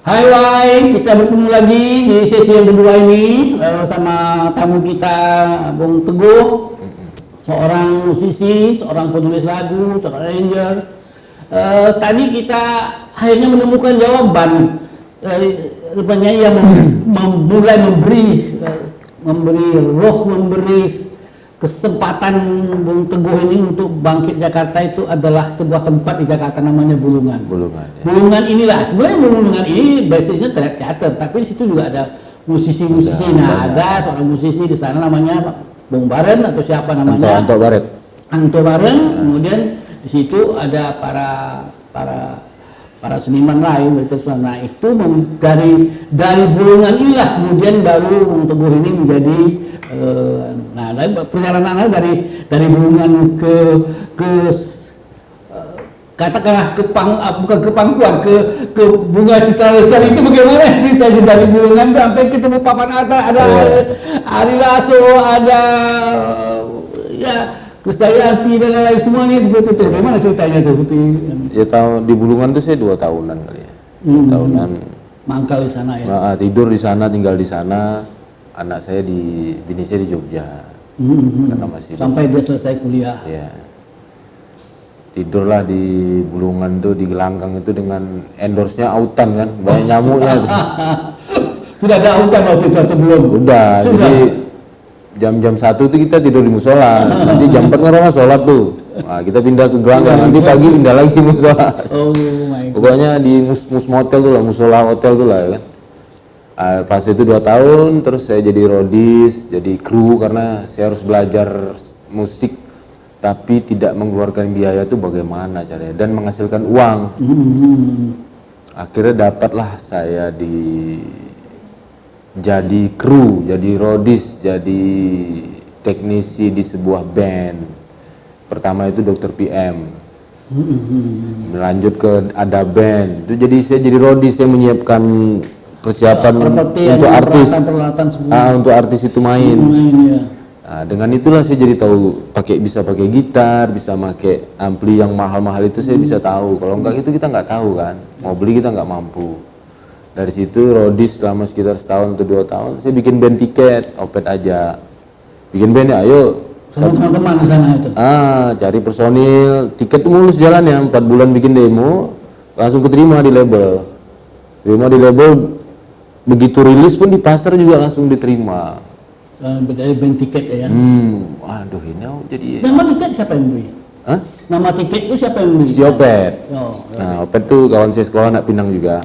Hai, kita bertemu lagi di sesi yang kedua ini sama tamu kita, Bung Teguh, seorang musisi, seorang penulis lagu, seorang arranger. Tadi kita akhirnya menemukan jawaban, rupanya ia mulai memberi roh, memberi kesempatan Bung Teguh ini untuk bangkit Jakarta itu adalah sebuah tempat di Jakarta namanya Bulungan. Ya. Bulungan inilah sebenarnya Bulungan ini basisnya teater, tapi di situ juga ada musisi-musisi. Nah, ada seorang musisi di sana namanya Bung Baren atau siapa namanya? Anto Baren. Kemudian di situ ada para seniman lain. Nah, itu dari Bulungan inilah kemudian baru Bung Teguh ini menjadi dari perjalanan dari Bulungan ke katakanlah bukan ke Pangkuan, ke Bunga Citra Lestari itu bagaimana ceritanya dari Bulungan sampai ketemu Papan Atta, ada Ari Lasso, ada Krisdayanti dan lain-lain semuanya seperti itu. Bagaimana ceritanya tuh? Ya di Bulungan tuh saya 2 tahunan kali ya. 2 tahunan. Mangkal di sana ya. Nah, tidur di sana, tinggal di sana. Anak saya bini saya di Jogja. Karena masih sampai dia selesai kuliah. Ya. Tidurlah di Bulungan tuh, di gelanggang itu dengan endorse-nya autan kan, banyak nyamuknya. Sudah ada autan waktu itu atau belum? Udah. Jadi jam-jam 1 itu kita tidur di musola. Nanti jam 4 ngeroma sholat tuh. Nah, kita pindah ke gelanggang, nanti pagi pindah lagi musola. Oh my God. Pokoknya di motel tuh lah, musola hotel tuh lah kan. Pas itu 2 tahun, terus saya jadi rodis, jadi kru karena saya harus belajar musik tapi tidak mengeluarkan biaya tuh bagaimana caranya dan menghasilkan uang. Akhirnya dapatlah saya jadi kru, jadi rodis, jadi teknisi di sebuah band. Pertama itu Dr. PM. Melanjut ke ada band. Itu jadi saya jadi rodis, saya menyiapkan persiapan untuk artis, untuk artis itu main. Ya. Nah, dengan itulah saya jadi tahu bisa pakai gitar, bisa pakai ampli yang mahal-mahal itu saya bisa tahu. Kalau enggak itu kita nggak tahu kan, mau beli kita nggak mampu. Dari situ rodis selama sekitar 1 atau 2 tahun, saya bikin band Tiket, Opet aja, bikin band ya, ayo. Sama teman-teman di sana itu. Cari personil, Tiket tuh mulus jalan ya, 4 bulan bikin demo, langsung keterima di label. Begitu rilis pun di pasar juga langsung diterima. Dari band Tiket ya. Waduh ini jadi. Nama Tiket siapa yang beli? Hah? Nama Tiket itu siapa yang beli? Si Opet. Nah, Opet tuh kawan saya sekolah anak Pinang juga.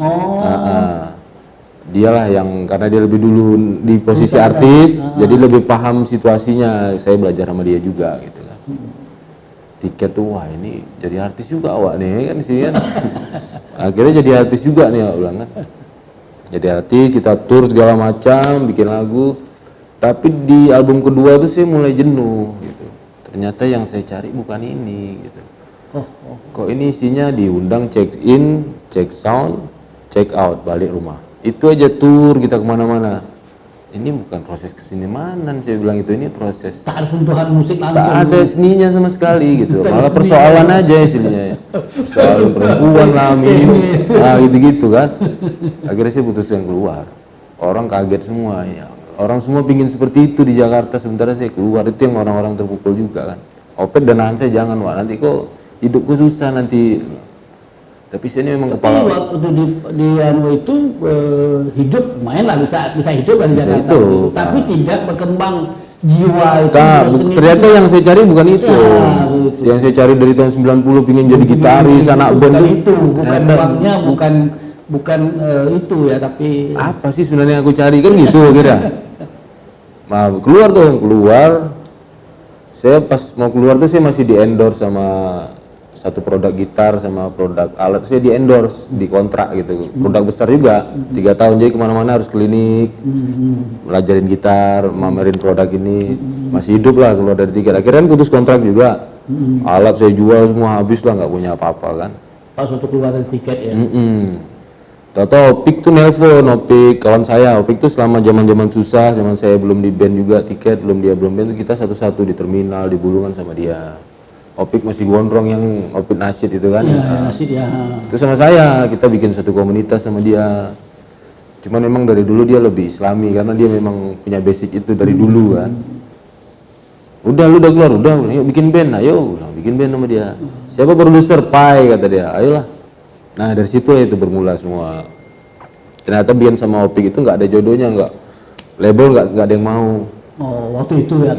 Dialah yang karena dia lebih dulu di posisi artis, jadi lebih paham situasinya. Saya belajar sama dia juga gitu kan. Tiket tuh wah ini jadi artis juga awak nih kan sih kan. Akhirnya jadi artis juga nih awak bilang kan. Jadi artis, kita tour segala macam, bikin lagu. Tapi di album kedua tuh saya mulai jenuh gitu. Ternyata yang saya cari bukan ini gitu. Kok ini isinya diundang check in, check sound, check out, balik rumah. Itu aja tour kita kemana-mana. Ini bukan proses kesenimanan, saya bilang itu ini proses. Tak ada sentuhan musik langsung. Tak ada seninya sama sekali gitu. Malah persoalan aja isinya. Soal perempuan lah, gitu-gitu kan. Akhirnya saya putuskan keluar. Orang kaget semua ya. Orang semua pingin seperti itu di Jakarta, sementara saya keluar. Itu yang orang-orang terpukul juga kan. Opet dan nahan saya jangan, wah nanti kok hidupku susah nanti. Tapi saya ini memang kepala. Tapi waktu di anu itu hidup lumayan lah, bisa hidup lah di Jakarta. Tapi tidak berkembang jiwa itu. Ternyata yang saya cari bukan itu. Yang saya cari dari tahun 90 pingin jadi gitaris, anak band itu. Bukan uangnya, bukan itu ya, tapi apa sih sebenarnya aku cari kan gitu kira. Nah, keluar tuh yang keluar. Saya pas mau keluar tuh saya masih di endorse sama satu produk gitar sama produk alat, saya di endorse, di kontrak gitu. Produk besar juga, 3 tahun, jadi kemana-mana harus klinik, belajarin gitar, mamerin produk ini, masih hidup lah keluar dari Tiket. Akhirnya putus kontrak juga, alat saya jual semua habis lah, nggak punya apa-apa kan. Pas untuk keluar dari Tiket ya. Tahu Opik tuh nelpon, Opik kawan saya, Opik tuh selama zaman susah, zaman saya belum di band juga Tiket, belum band, kita satu-satu di terminal, di Bulungan sama dia. Opik masih gondrong yang Opik Nasid itu kan. Iya, Nasid ya. Terus sama saya, kita bikin satu komunitas sama dia. Cuman memang dari dulu dia lebih islami karena dia memang punya basic itu dari dulu kan. Udah lu udah keluar, udah yuk bikin band, ayo bikin band sama dia. Siapa produser? Pai, kata dia, ayolah. Nah dari situ itu bermula semua. Ternyata Bian sama Opik itu nggak ada jodohnya, nggak label nggak ada yang mau. Oh waktu itu ya,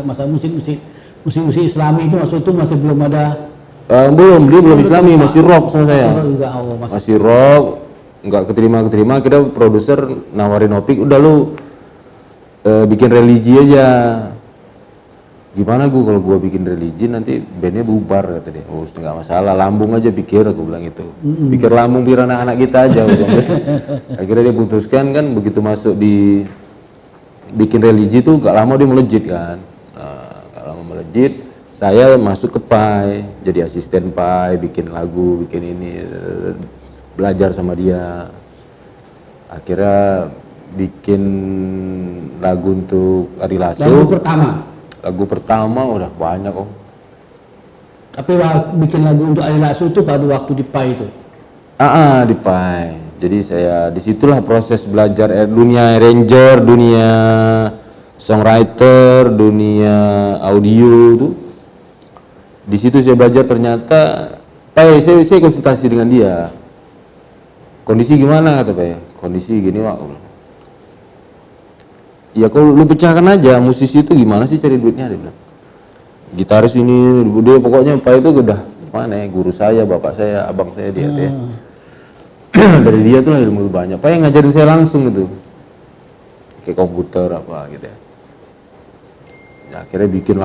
masa musik Islami itu masih belum ada. Dia belum Islami, masih rock sama saya. Juga, masih rock, nggak keterima. Akhirnya produser nawarin Opik, udah lu bikin religi aja. Gimana kalau gue bikin religi nanti bandnya bubar, kata dia. Oh nggak masalah, lambung aja pikir, aku bilang itu. Pikir lambung biar anak-anak kita aja. Akhirnya dia putuskan kan, begitu masuk di bikin religi tuh gak lama dia melejit kan. Gak lama melejit, saya masuk ke Pai, jadi asisten Pai, bikin lagu, bikin ini, belajar sama dia. Akhirnya bikin lagu untuk Ari Lasso. Lagu pertama udah banyak om. Tapi bikin lagu untuk Ari Lasso itu pada waktu di Pai itu? Di Pai. Jadi saya disitulah proses belajar dunia arranger, dunia songwriter, dunia audio tuh. Di situ saya belajar ternyata. Pai, saya konsultasi dengan dia. Kondisi gimana kata Pai? Kondisi gini Wak. Ya kalau lu pecahkan aja, musisi itu gimana sih cari duitnya, dia bilang. Gitaris ini, dia pokoknya Pak itu udah mana ya, guru saya, bapak saya, abang saya dia tuh ya. Dari dia tuh lah ilmu banyak. Pak yang ngajarin saya langsung gitu, kayak komputer apa gitu ya. Ya akhirnya bikin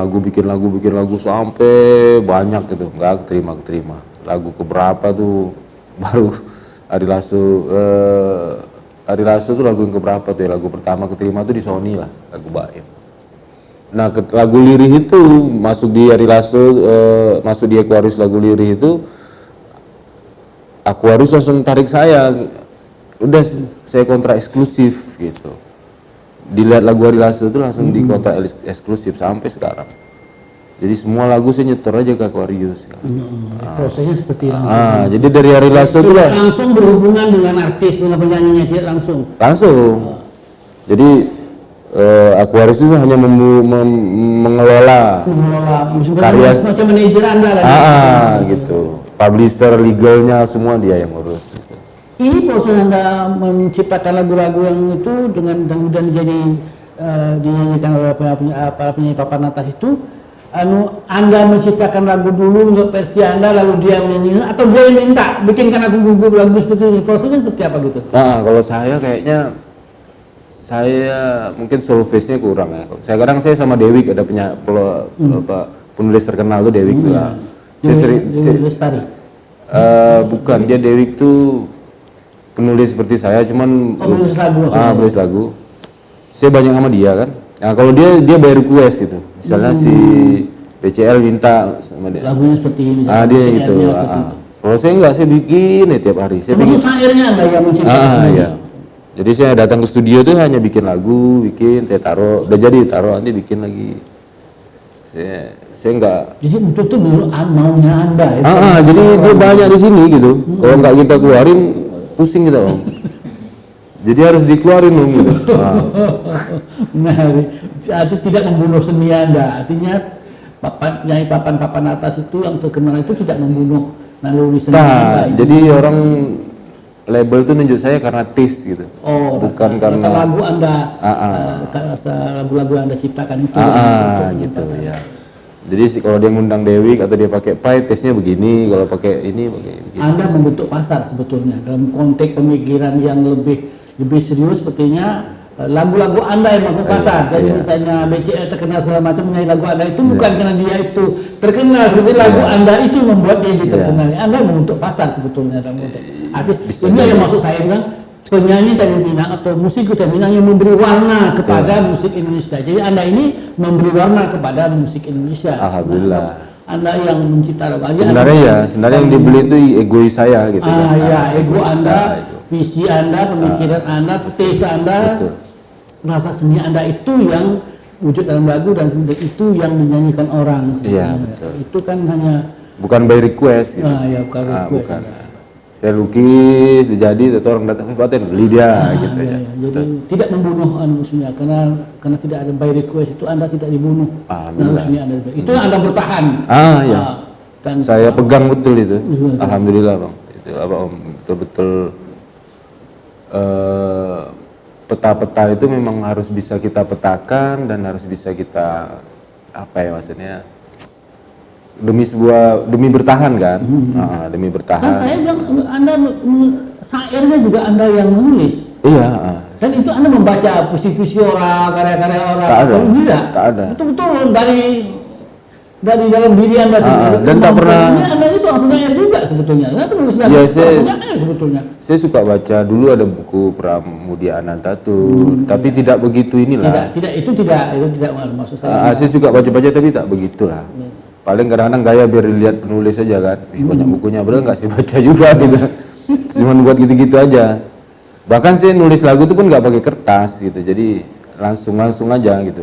lagu sampai banyak gitu, nggak keterima. Lagu keberapa tuh baru Ari Lasso tuh lagu yang keberapa tuh ya, lagu pertama keterima tuh di Sony lah, lagu Baim. Nah lagu Lirih itu masuk di Ari Lasso, masuk di Aquarius lagu Lirih itu, Aquarius langsung tarik saya, udah saya kontrak eksklusif gitu. Dilihat lagu Ari Lasso itu langsung di kontrak eksklusif sampai sekarang. Jadi semua lagu saya nyetor aja ke Aquarius. Prosesnya seperti jadi dari Ari Lasso itu lah langsung berhubungan dengan artis, dengan penyanyinya, tidak langsung. Jadi Aquarius itu hanya mengelola karya semacam manajer Anda lah. Gitu. Publisher, legalnya semua dia yang ngurus. Gitu. Ini proses Anda menciptakan lagu-lagu yang itu dengan kemudian dinyanyikan oleh para penyanyi papan atas itu. Anda menciptakan lagu dulu untuk versi Anda, lalu dia menyanyi, atau dia yang minta bikinkan lagu lagu seperti ini, prosesnya seperti apa gitu? Kalau saya kayaknya mungkin solo face-nya kurang ya. Sekarang saya sama Dewi ada penulis terkenal tuh Dewi tuh. Dewi Lestari. Bukan, dia Dewi tuh penulis seperti saya, cuman penulis lagu. Saya banyak sama dia kan. Nah kalau dia bayar request gitu, misalnya si BCL minta sama dia. Lagunya seperti ini. Dia gitu. Kalau saya enggak, saya bikin tiap hari. Saya bikin syairnya Anda yang menciptakan. Iya. Jadi saya datang ke studio tuh hanya bikin lagu, saya taruh, udah jadi taruh, nanti bikin lagi. Saya enggak. Jadi itu dulu maunya Anda. Jadi dia banyak di sini gitu. Kalau enggak kita keluarin, pusing kita om. Jadi harus dikeluarin dong gitu. Artinya tidak membunuh seni Anda. Artinya penyanyi papan atas itu yang terkenal itu tidak membunuh naluri seni Anda. Jadi orang label itu nunjuk saya karena taste gitu. Bukan karena lagu Anda, lagu-lagu Anda ciptakan itu. Gitu ya. Jadi kalau dia ngundang Dewi atau dia pakai Pai, taste-nya begini, kalau pakai ini pakai begini. Anda membentuk pasar sebetulnya dalam konteks pemikiran yang lebih serius, sepertinya lagu-lagu Anda yang mampu pasar. Jadi misalnya BCL terkenal segala macam menyanyi lagu Anda itu bukan karena dia itu terkenal, tapi lagu Anda itu membuat dia terkenal. Anda membentuk pasar sebetulnya dalam konteks. Ini yang maksud saya bilang, penyanyi Tanjung Pinang atau musik Tanjung Pinang yang memberi warna kepada musik Indonesia. Jadi Anda ini memberi warna kepada musik Indonesia. Alhamdulillah. Anda yang mencipta lagu. Sebenarnya yang dibeli itu egois saya gitu. Ego Anda, visi Anda, pemikiran Anda, taste Anda, rasa seni Anda itu yang wujud dalam lagu dan itu yang dinyanyikan orang. Iya betul. Itu kan hanya bukan by request gitu. Bukan request. Bukan. Saya lukis, jadi orang datang, paten beli dia gitu ya. Jadi tidak membunuh manusia karena tidak ada by request itu Anda tidak dibunuh. Alhamdulillah. Itu yang Anda bertahan. Ya. Saya pegang betul itu. Alhamdulillah Bang. Itu apa Om, betul-betul peta-peta itu memang harus bisa kita petakan dan harus bisa kita apa ya maksudnya demi bertahan kan. Demi bertahan. Kan saya bilang Anda syairnya juga Anda yang menulis. Iya. Dan itu Anda membaca puisi-puisi orang, karya-karya orang. Tak ada. Tidak. Tak ada. Betul-betul dari dalam diri Anda sendiri. Dan tak pernah. Anda ini seorang penyair juga sebetulnya. Anda penulis lagu. Ya, sebetulnya. Saya suka baca dulu ada buku Pramudia Anantatur, tapi tidak begitu inilah. Itu tidak maksud saya. Saya suka baca-baca tapi tak begitulah. Paling kadang-kadang gaya biar dilihat penulis aja kan. Banyak bukunya, padahal nggak saya baca juga gitu. Cuman buat gitu-gitu aja. Bahkan saya nulis lagu itu pun nggak pakai kertas gitu. Jadi langsung aja gitu.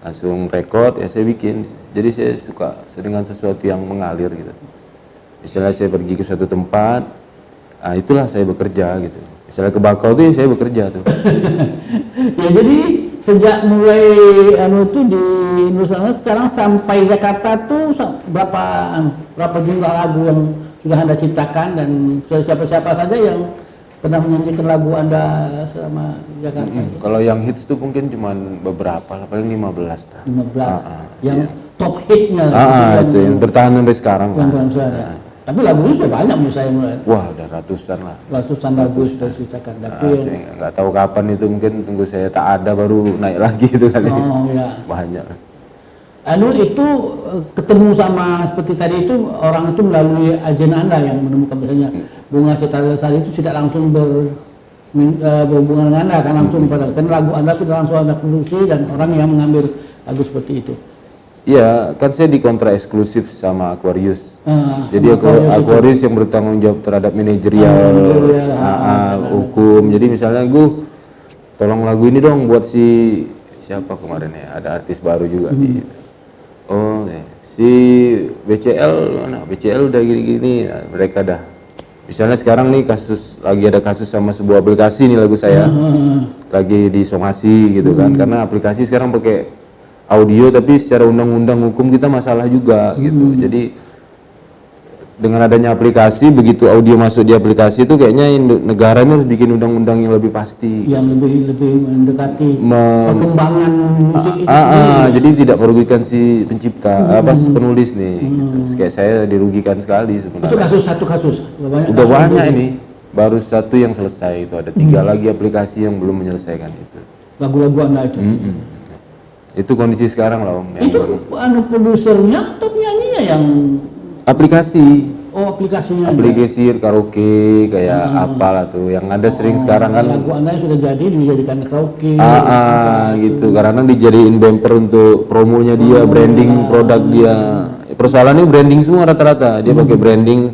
Langsung rekod ya saya bikin. Jadi saya suka dengan sesuatu yang mengalir gitu. Misalnya saya pergi ke suatu tempat, itulah saya bekerja gitu. Misalnya ke Bakau tuh saya bekerja tuh. Ya jadi sejak mulai itu di Nusantara sekarang sampai Jakarta tuh berapa jumlah lagu yang sudah Anda ciptakan dan siapa-siapa saja yang pernah menyanyikan lagu Anda selama Jakarta? Kalau yang hits tuh mungkin cuma beberapa lah, paling 15 lah. 15. Yang top hitnya itu yang bertahan sampai sekarang lah. Tapi lagunya sudah banyak menurut saya mulai. Wah, udah ratusan lah. Ratusan lagu sudah ciptakan. Tapi saya nggak tahu kapan itu, mungkin tunggu saya tak ada baru naik lagi itu kali. Iya. Banyak. Itu ketemu sama seperti tadi itu orang itu melalui agen Anda yang menemukan misalnya Bunga Citra Lestari itu tidak langsung berhubungan dengan Anda, kan langsung pada lagu Anda sudah langsung Anda produksi dan orang yang mengambil lagu seperti itu. Iya, kan saya dikontrak eksklusif sama Aquarius. Jadi Aquarius yang bertanggung jawab terhadap manajerial, hukum. Jadi misalnya gue tolong lagu ini dong buat siapa kemarin ya, ada artis baru juga si BCL udah gini-gini, mereka dah. Misalnya sekarang nih lagi ada kasus sama sebuah aplikasi nih lagu saya, lagi disomasi gitu kan, karena aplikasi sekarang pakai audio tapi secara undang-undang hukum kita masalah juga gitu. Jadi dengan adanya aplikasi, begitu audio masuk di aplikasi itu kayaknya negara ini harus bikin undang-undang yang lebih pasti, yang lebih mendekati perkembangan musik itu. Jadi tidak merugikan si pencipta, penulis nih gitu. Kayak saya dirugikan sekali sebenarnya. Itu satu kasus. Udah banyak ini, baru satu yang selesai, itu ada 3 lagi aplikasi yang belum menyelesaikan itu. Lagu-lagu Anda itu. Itu kondisi sekarang lah Om. Itu produsernya atau penyanyinya yang aplikasi? Aplikasinya. Aplikasi karaoke kayak apalah tuh yang ada sering sekarang kan. Lagu Anda yang sudah jadi dijadikan karaoke. Gitu. Karena dijadiin bumper untuk promonya dia, branding produk dia. Persoalannya branding semua rata-rata. Dia pakai branding.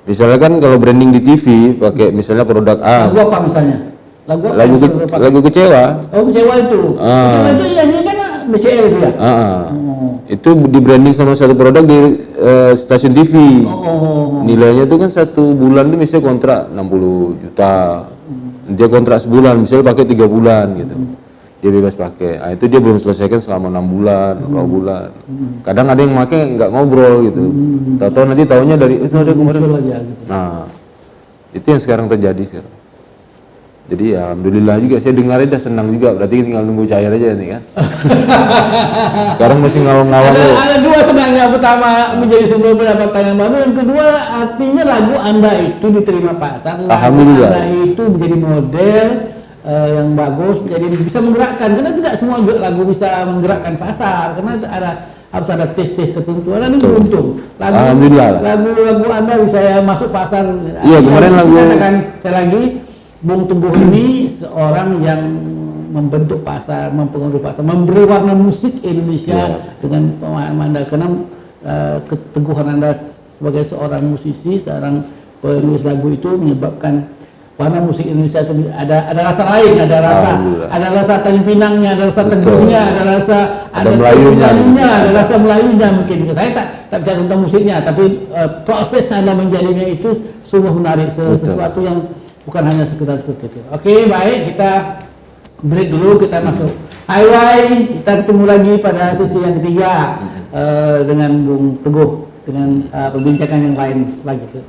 Misalnya kan kalau branding di TV pakai misalnya produk A. Lagu apa misalnya? Lagu kecewa. Kecewa itu. Kecewa itu nyanyi kan BCL dia. Itu di branding sama satu produk di stasiun TV. Nilainya itu kan 1 bulan itu misalnya kontrak 60 juta. Dia kontrak sebulan, misalnya pakai 3 bulan gitu. Dia bebas pakai. Itu dia belum selesaikan selama 6 bulan, 2 bulan. Kadang ada yang pakai nggak ngobrol gitu. Tahu-tahu nanti tahunya dari itu ada kemarin. Nah, itu yang sekarang terjadi sekarang. Jadi ya alhamdulillah juga, saya dengarnya udah senang juga, berarti tinggal nunggu cair aja nih kan. Sekarang masih ngawang-ngawang. Ada 2 senangnya, pertama menjadi sebuah pendapatan yang baru, yang kedua artinya lagu Anda itu diterima pasar, alhamdulillah. Anda itu menjadi model yang bagus, jadi bisa menggerakkan, karena tidak semua lagu bisa menggerakkan pasar, karena harus ada tes-tes tertentu. Anda ini beruntung. Alhamdulillah. Lagu Anda bisa masuk pasar. Iya, kemarin lagu. Saya lagi. Bung Teguh ini seorang yang membentuk pasar, mempengaruhi pasar, memberi warna musik Indonesia dengan pemahaman Anda. Karena keteguhan Anda sebagai seorang musisi, seorang penulis lagu itu menyebabkan warna musik Indonesia ada rasa lain, ada rasa Tanjung Pinangnya, ada rasa Teguhnya, ada rasa Melayunya, ada rasa Melayunya mungkin. tak bicara tentang musiknya, tapi proses Anda menjadinya itu sungguh menarik, sesuatu yang bukan hanya sekedar seperti itu. Oke, baik, kita break dulu, kita masuk highway, kita ketemu lagi pada sesi yang ketiga dengan Bung Teguh dengan perbincangan yang lain selanjutnya.